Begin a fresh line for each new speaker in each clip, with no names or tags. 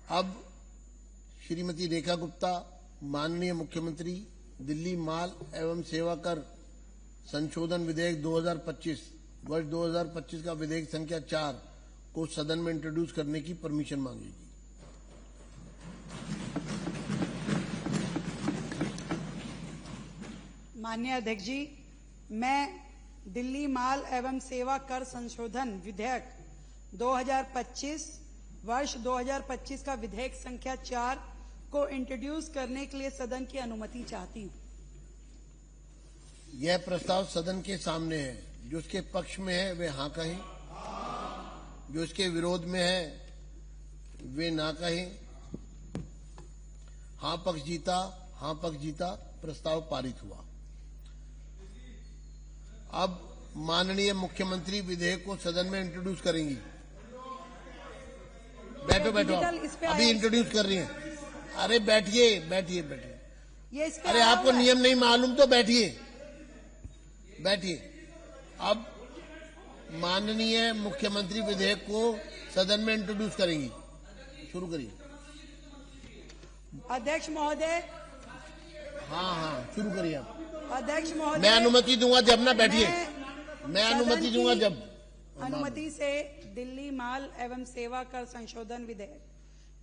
अब श्रीमती रेखा गुप्ता माननीय मुख्यमंत्री दिल्ली माल एवं सेवा कर संशोधन विधेयक 2025 वर्ष 2025 का विधेयक संख्या 4 को सदन में इंट्रोड्यूस करने की परमिशन मांगेगी।
माननीय अध्यक्ष जी, मैं दिल्ली माल एवं सेवा कर संशोधन विधेयक 2025 वर्ष 2025 का विधेयक संख्या 4 को इंट्रोड्यूस करने के लिए सदन की अनुमति चाहती हूँ।
यह प्रस्ताव सदन के सामने है। जो इसके पक्ष में है वे हाँ कहें, जो इसके विरोध में है वे ना कहें। हाँ पक्ष जीता, हाँ पक्ष जीता, प्रस्ताव पारित हुआ। अब माननीय मुख्यमंत्री विधेयक को सदन में इंट्रोड्यूस करेंगी। बैठो बैठो, अभी इंट्रोड्यूस कर रही हैं। अरे बैठिए बैठिए बैठिए। अरे आपको नियम नहीं मालूम तो बैठिए बैठिए। अब माननीय मुख्यमंत्री विधेयक को सदन में इंट्रोड्यूस करेंगी। शुरू करिए।
अध्यक्ष महोदय।
हाँ शुरू करिए आप।
अध्यक्ष महोदय,
मैं अनुमति दूंगा जब ना, बैठिए। मैं अनुमति दूंगा जब।
अनुमति से दिल्ली माल एवं सेवा कर संशोधन विधेयक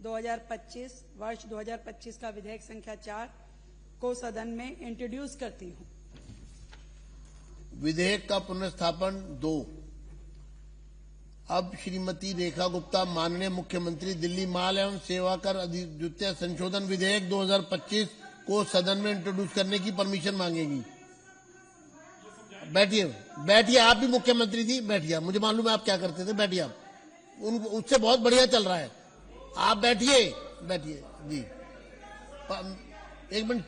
2025 वर्ष 2025 का विधेयक संख्या 4 को सदन में इंट्रोड्यूस करती हूँ।
विधेयक का पुनर्स्थापन 2। अब श्रीमती रेखा गुप्ता माननीय मुख्यमंत्री दिल्ली माल एवं सेवा कर द्वितीय संशोधन विधेयक 2025 को सदन में इंट्रोड्यूस करने की परमिशन मांगेगी। बैठिए बैठिए, आप भी मुख्यमंत्री थी, बैठिए। मुझे मालूम है आप क्या करते थे, बैठिए आप। उससे बहुत बढ़िया चल रहा है। आप बैठिए बैठिए जी। एक मिनट,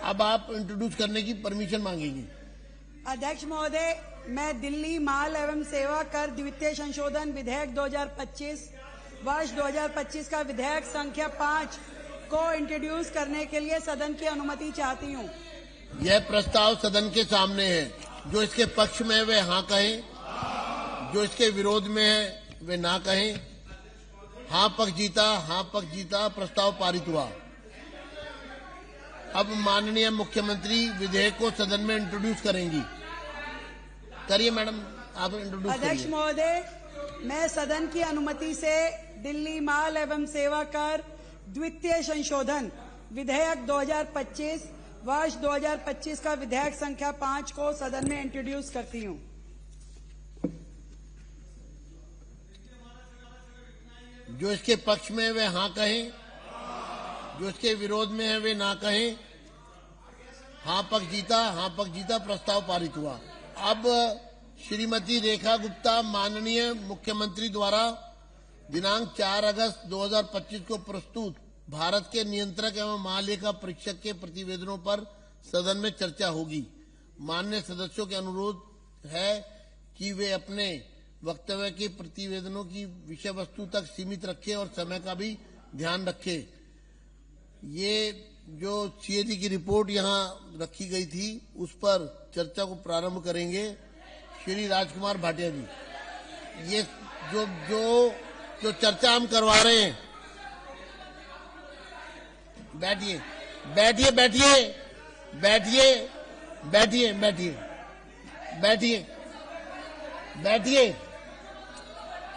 अब आप इंट्रोड्यूस करने की परमिशन मांगेगी।
अध्यक्ष महोदय, मैं दिल्ली माल एवं सेवा कर द्वितीय संशोधन विधेयक 2025 वर्ष 2025 का विधेयक संख्या 5 को इंट्रोड्यूस करने के लिए सदन की अनुमति चाहती हूँ।
यह प्रस्ताव सदन के सामने है। जो इसके पक्ष में है वे हाँ कहें, जो इसके विरोध में है वे ना कहें। हाँ पक्ष जीता, हाँ पक्ष जीता, प्रस्ताव पारित हुआ। अब माननीय मुख्यमंत्री विधेयक को सदन में इंट्रोड्यूस करेंगी। करिए मैडम, आप इंट्रोड्यूस करिए।
अध्यक्ष महोदय, मैं सदन की अनुमति से दिल्ली माल एवं सेवा कर द्वितीय संशोधन विधेयक 2025 वर्ष 2025 का विधेयक संख्या 5 को सदन में इंट्रोड्यूस करती हूँ।
जो इसके पक्ष में है वे हाँ कहें, जो इसके विरोध में है वे ना कहें। हाँ पक्ष जीता, हाँ पक्ष जीता, प्रस्ताव पारित हुआ। अब श्रीमती रेखा गुप्ता माननीय मुख्यमंत्री द्वारा दिनांक 4 अगस्त 2025 को प्रस्तुत भारत के नियंत्रक एवं महालेखा परीक्षक के प्रतिवेदनों पर सदन में चर्चा होगी। माननीय सदस्यों के अनुरोध है कि वे अपने वक्तव्य के प्रतिवेदनों की विषय वस्तु तक सीमित रखें और समय का भी ध्यान रखें। ये जो सीएजी की रिपोर्ट यहाँ रखी गई थी उस पर चर्चा को प्रारंभ करेंगे श्री राजकुमार भाटिया जी। ये जो चर्चा हम करवा रहे हैं, बैठिए बैठिए बैठिए बैठिए बैठिए बैठिए बैठिए बैठिए।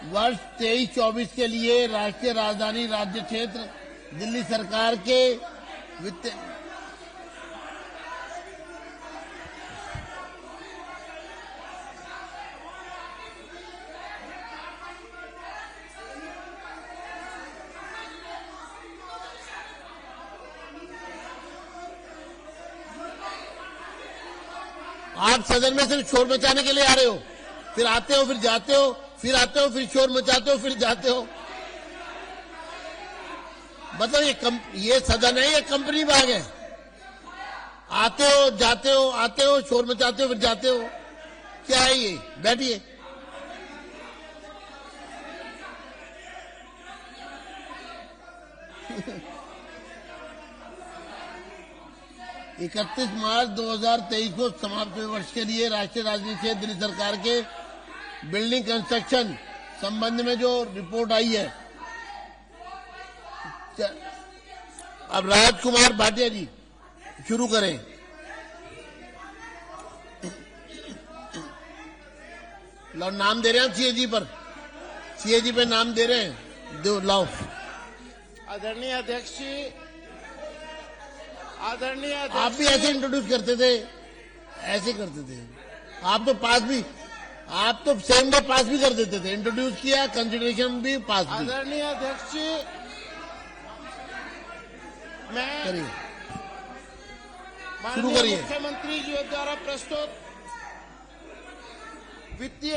वर्ष 23-24 के लिए राष्ट्रीय राजधानी राज्य क्षेत्र दिल्ली सरकार के वित्त आप सदन में सिर्फ शोर मचाने के लिए आ रहे हो, फिर आते हो, फिर जाते हो, फिर आते हो, फिर शोर मचाते हो, फिर जाते हो। मतलब ये सदन है, ये कंपनी बाग है। आते हो, जाते हो, आते हो, शोर मचाते हो, फिर जाते हो। क्या है ये? बैठिए। 31 मार्च 2023 को समाप्त हुए वर्ष के लिए राष्ट्रीय राजधानी क्षेत्र दिल्ली सरकार के बिल्डिंग कंस्ट्रक्शन संबंध में जो रिपोर्ट आई है अब राजकुमार भाटिया जी शुरू करें। लो नाम दे रहे हैं सीएजी पर, सीएजी पे नाम दे रहे हैं, दो लाओ।
आदरणीय अध्यक्ष जी, आदरणीय
आप भी ऐसे इंट्रोड्यूस करते थे, ऐसे करते थे। आप तो पास भी, आप तो सेम डे पास भी कर देते थे, इंट्रोड्यूस किया, कंसिडरेशन भी, पास भी।
आदरणीय अध्यक्ष जी, मैं
करिए, शुरू
माननीय
करिए।
मुख्यमंत्री जी द्वारा प्रस्तुत वित्तीय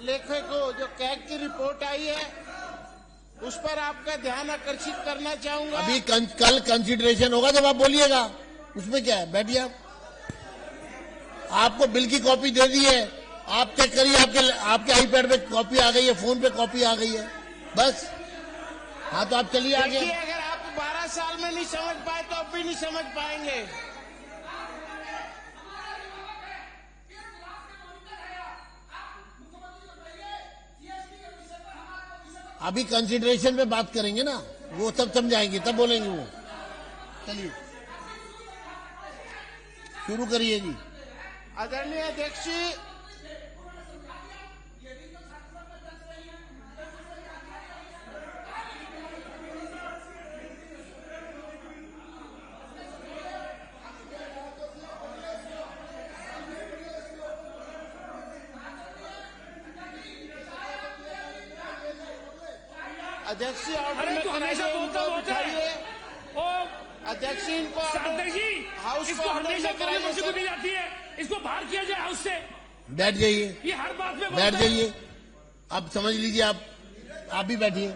लेखे को जो कैग की रिपोर्ट आई है उस पर आपका ध्यान आकर्षित करना चाहूंगा।
अभी कल कंसिडरेशन होगा जब आप बोलिएगा, उसमें क्या है, बैठिए आप। आपको बिल की कॉपी दे दी है, आप चेक करिए, आपके आईपैड पे कॉपी आ गई है, फोन पे कॉपी आ गई है, बस। हाँ तो आप चलिए आगे।
देखिए, अगर आप 12 साल में नहीं समझ पाए तो अब भी नहीं समझ पाएंगे।
अभी कंसिडरेशन पे बात करेंगे ना, वो सब समझाएंगे तब बोलेंगे वो। चलिए शुरू करिए जी।
आदरणीय अध्यक्ष जी, अध्यक्ष जी ऑर्डर में
हमेशा बोलता
बिठाइए। अध्यक्ष जी इनको हाउस
इसको हमेशा बोलने को दी जाती है, इसको बाहर किया जाए हाउस से।
बैठ जाइए,
ये हर बात में
बैठ जाइए। अब समझ लीजिए, आप भी बैठिए,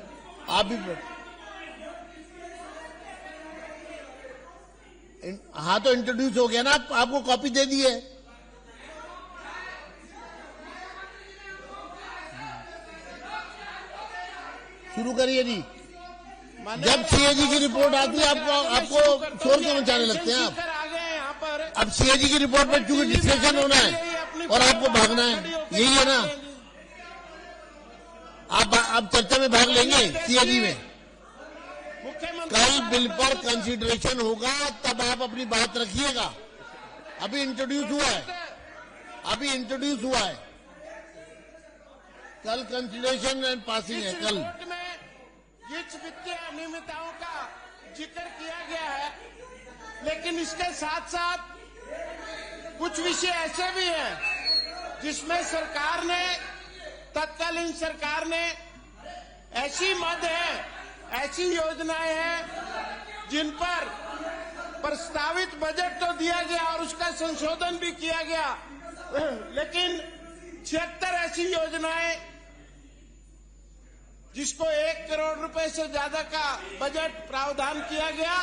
आप भी हाँ तो इंट्रोड्यूस हो गया ना, आपको कॉपी दे दी है। शुरू करिए जी। जब सीएजी की रिपोर्ट आती है आपको शोर क्यों मचाने लगते हैं आप?
आ गए यहाँ पर।
अब सीएजी की रिपोर्ट पर चूंकि डिस्कशन होना है और आपको भागना है, यही है ना। आप चर्चा में भाग लेंगे सीएजी में। कल बिल पर कंसिडरेशन होगा तब आप अपनी बात रखिएगा। अभी इंट्रोड्यूस हुआ है, अभी इंट्रोड्यूस हुआ है। कल कंसिडरेशन एंड पासिंग है। कल
जिस वित्तीय अनियमितताओं का जिक्र किया गया है, लेकिन इसके साथ साथ कुछ विषय ऐसे भी हैं जिसमें सरकार ने, तत्कालीन सरकार ने ऐसी मद है, ऐसी योजनाएं हैं जिन पर प्रस्तावित बजट तो दिया गया और उसका संशोधन भी किया गया, लेकिन 76 ऐसी योजनाएं जिसको 1 करोड़ रुपए से ज्यादा का बजट प्रावधान किया गया,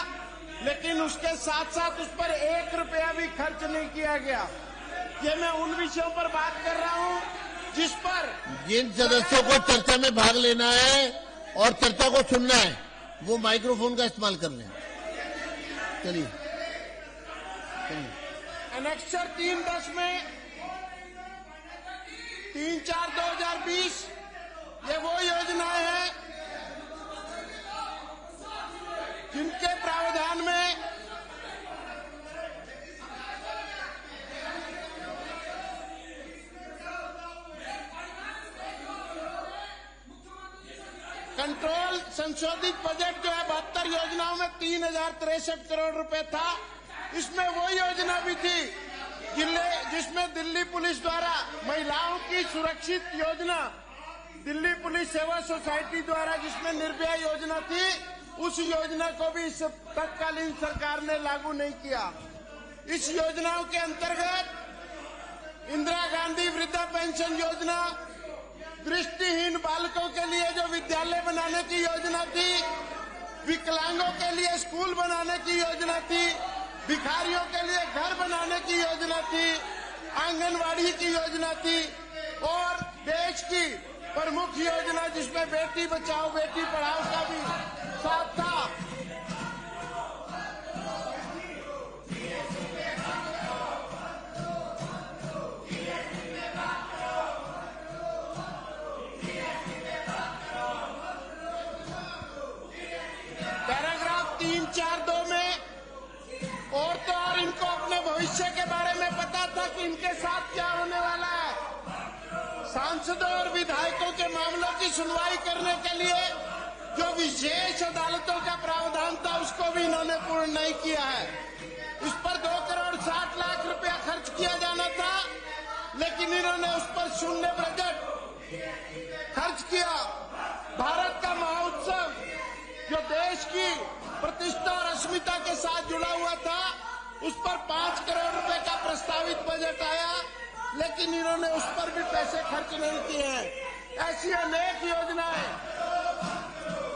लेकिन उसके साथ साथ उस पर 1 रुपया भी खर्च नहीं किया गया। ये मैं उन विषयों पर बात कर रहा हूं जिस पर
जिन सदस्यों को चर्चा में भाग लेना है और चर्चा को सुनना है वो माइक्रोफोन का इस्तेमाल कर लें। चलिए
एनेक्सर 310 में 3/4/2020 ये वो योजनाएं हैं जिनके प्रावधान में कंट्रोल संशोधित बजट जो है 72 योजनाओं में 3063 करोड़ रुपए था। इसमें वो योजना भी थी जिसमें दिल्ली पुलिस द्वारा महिलाओं की सुरक्षित योजना, दिल्ली पुलिस सेवा सोसाइटी द्वारा जिसमें निर्भया योजना थी, उस योजना को भी इस तत्कालीन सरकार ने लागू नहीं किया। इस योजनाओं के अंतर्गत इंदिरा गांधी वृद्धा पेंशन योजना, दृष्टिहीन बालकों के लिए जो विद्यालय बनाने की योजना थी, विकलांगों के लिए स्कूल बनाने की योजना थी, भिखारियों के लिए घर बनाने की योजना थी, आंगनवाड़ी की योजना थी और देश की प्रमुख योजना जिसमें बेटी बचाओ बेटी पढ़ाओ का भी साथ था। इनके साथ क्या होने वाला है। सांसदों और विधायकों के मामलों की सुनवाई करने के लिए जो विशेष अदालतों का प्रावधान था उसको भी इन्होंने पूर्ण नहीं किया है। इस पर 2 करोड़ 60 लाख रुपया खर्च किया जाना था, लेकिन इन्होंने उस पर शून्य बजट खर्च किया। भारत का महोत्सव जो देश की प्रतिष्ठा और अस्मिता के साथ जुड़ा हुआ था, उस पर 5 करोड़ रुपए का प्रस्तावित बजट आया, लेकिन इन्होंने उस पर भी पैसे खर्च नहीं किए हैं। ऐसी अनेक योजनाएं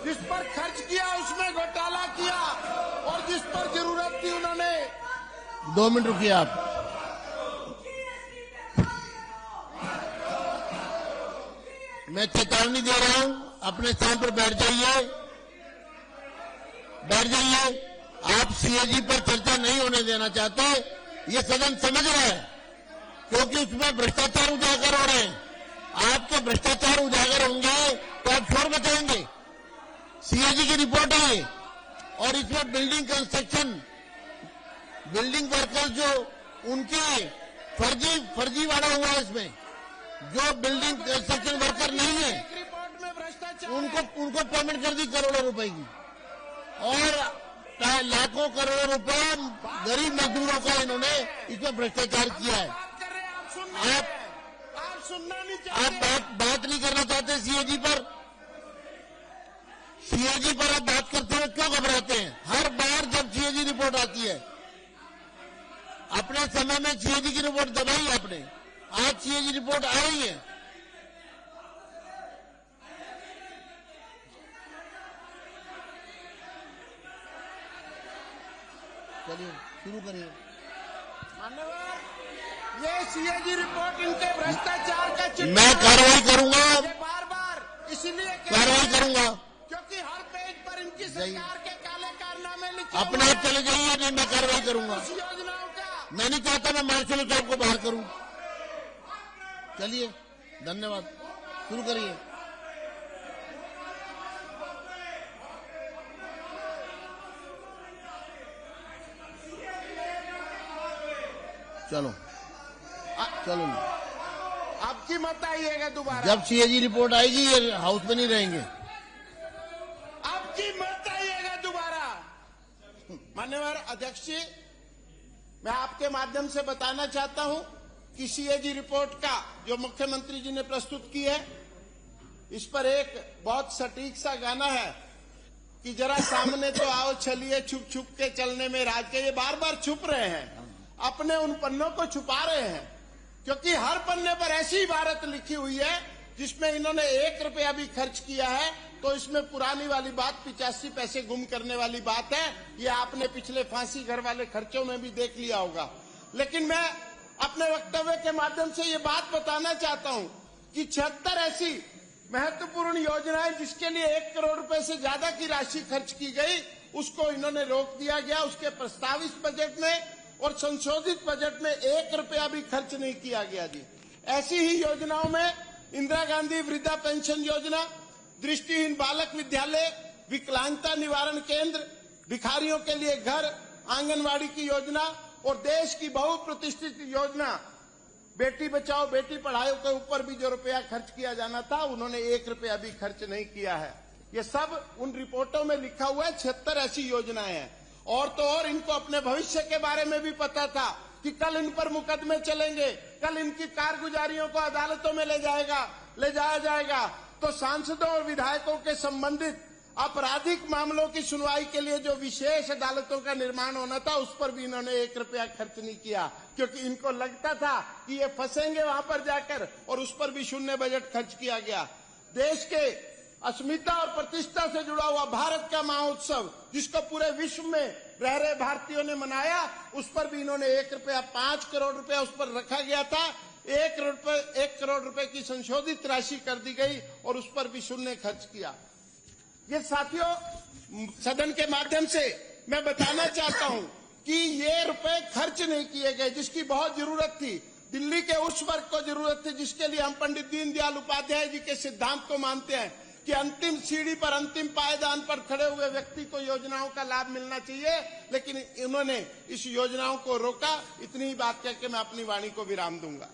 जिस पर खर्च किया उसमें घोटाला किया, और जिस पर जरूरत थी उन्होंने
2 मिनट रुकिए आप। मैं चेतावनी दे रहा हूं, अपने स्थान पर बैठ जाइए, बैठ जाइए। आप सीएजी पर चर्चा नहीं होने देना चाहते, ये सदन समझ रहा है, क्योंकि उसमें भ्रष्टाचार उजागर हो रहे हैं। आपके भ्रष्टाचार उजागर होंगे तो आप शोर मचाएंगे। सीएजी की रिपोर्ट है और इसमें बिल्डिंग कंस्ट्रक्शन, बिल्डिंग वर्कर्स जो उनकी फर्जीवाड़ा हुआ है, इसमें जो बिल्डिंग कंस्ट्रक्शन वर्कर नहीं है
रिपोर्ट में भ्रष्टाचार
उनको पेमेंट कर दी करोड़ों रुपए की, और लाखों करोड़ों रुपए गरीब मजदूरों का इन्होंने इसमें भ्रष्टाचार किया है।
आप सुनना नहीं चाहते,
आप बात नहीं करना चाहते सीएजी पर। सीएजी पर आप बात करते हुए क्यों घबराते हैं? हर बार जब सीएजी रिपोर्ट आती है, अपने समय में सीएजी की रिपोर्ट दबाई आपने, आज सीएजी रिपोर्ट आ रही है। चलिए शुरू करिए।
मान्यवर, ये सीएजी रिपोर्ट इनके भ्रष्टाचार का चित्र
मैं कार्रवाई करूंगा,
बार बार इसलिए
कार्रवाई करूंगा।
क्योंकि हर पेज पर इनकी सरकार के काले कारनामे लिखे
अपने आप चले जाइए, नहीं मैं कार्रवाई करूंगा।
उस योजनाओं का।
मैं नहीं चाहता मैं मार्शल साहब को बाहर करूं। चलिए, धन्यवाद, शुरू करिए। चलो चलो,
अब की मत आइएगा दोबारा।
जब सीएजी रिपोर्ट आएगी ये हाउस में नहीं रहेंगे।
अब की मत आइएगा दोबारा। मान्यवर अध्यक्ष जी, मैं आपके माध्यम से बताना चाहता हूं कि सीएजी रिपोर्ट का जो मुख्यमंत्री जी ने प्रस्तुत की है, इस पर एक बहुत सटीक सा गाना है कि जरा सामने तो आओ चलिए, छुप छुप के चलने में राज के। ये बार बार छुप रहे हैं, अपने उन पन्नों को छुपा रहे हैं, क्योंकि हर पन्ने पर ऐसी इबारत लिखी हुई है जिसमें इन्होंने 1 रुपया भी खर्च किया है। तो इसमें पुरानी वाली बात 85 पैसे गुम करने वाली बात है। ये आपने पिछले फांसी घर वाले खर्चों में भी देख लिया होगा। लेकिन मैं अपने वक्तव्य के माध्यम से ये बात बताना चाहता हूं कि 76 ऐसी महत्वपूर्ण योजनाएं जिसके लिए 1 करोड़ रुपए से ज्यादा की राशि खर्च की गई, उसको इन्होंने रोक दिया गया। उसके प्रस्तावित बजट में और संशोधित बजट में 1 रुपया भी खर्च नहीं किया गया जी। ऐसी ही योजनाओं में इंदिरा गांधी वृद्धा पेंशन योजना, दृष्टिहीन बालक विद्यालय, विकलांगता निवारण केंद्र, भिखारियों के लिए घर, आंगनवाड़ी की योजना और देश की बहुप्रतिष्ठित योजना बेटी बचाओ बेटी पढ़ाओ के ऊपर भी जो रुपया खर्च किया जाना था, उन्होंने 1 रुपया भी खर्च नहीं किया है। ये सब उन रिपोर्टों में लिखा हुआ है। 76 ऐसी योजनाएं हैं। और तो और इनको अपने भविष्य के बारे में भी पता था कि कल इन पर मुकदमे चलेंगे, कल इनकी कारगुजारियों को अदालतों में ले जाया जाएगा। तो सांसदों और विधायकों के संबंधित आपराधिक मामलों की सुनवाई के लिए जो विशेष अदालतों का निर्माण होना था, उस पर भी इन्होंने 1 रुपया खर्च नहीं किया, क्योंकि इनको लगता था कि ये फंसेंगे वहां पर जाकर, और उस पर भी शून्य बजट खर्च किया गया। देश के अस्मिता और प्रतिष्ठा से जुड़ा हुआ भारत का महोत्सव, जिसको पूरे विश्व में रह रहे भारतीयों ने मनाया, उस पर भी इन्होंने 1 रुपया 5 करोड़ रुपया उस पर रखा गया था। 1 करोड़ रुपए की संशोधित राशि कर दी गई और उस पर भी शून्य खर्च किया। ये साथियों, सदन के माध्यम से मैं बताना चाहता हूं कि ये रुपए खर्च नहीं किए गए जिसकी बहुत जरूरत थी। दिल्ली के उस वर्ग को जरूरत थी जिसके लिए हम पंडित दीनदयाल उपाध्याय जी के सिद्धांत को मानते हैं कि अंतिम सीढ़ी पर, अंतिम पायदान पर खड़े हुए व्यक्ति को योजनाओं का लाभ मिलना चाहिए, लेकिन इन्होंने इस योजनाओं को रोका। इतनी ही बात कह के मैं अपनी वाणी को विराम दूंगा।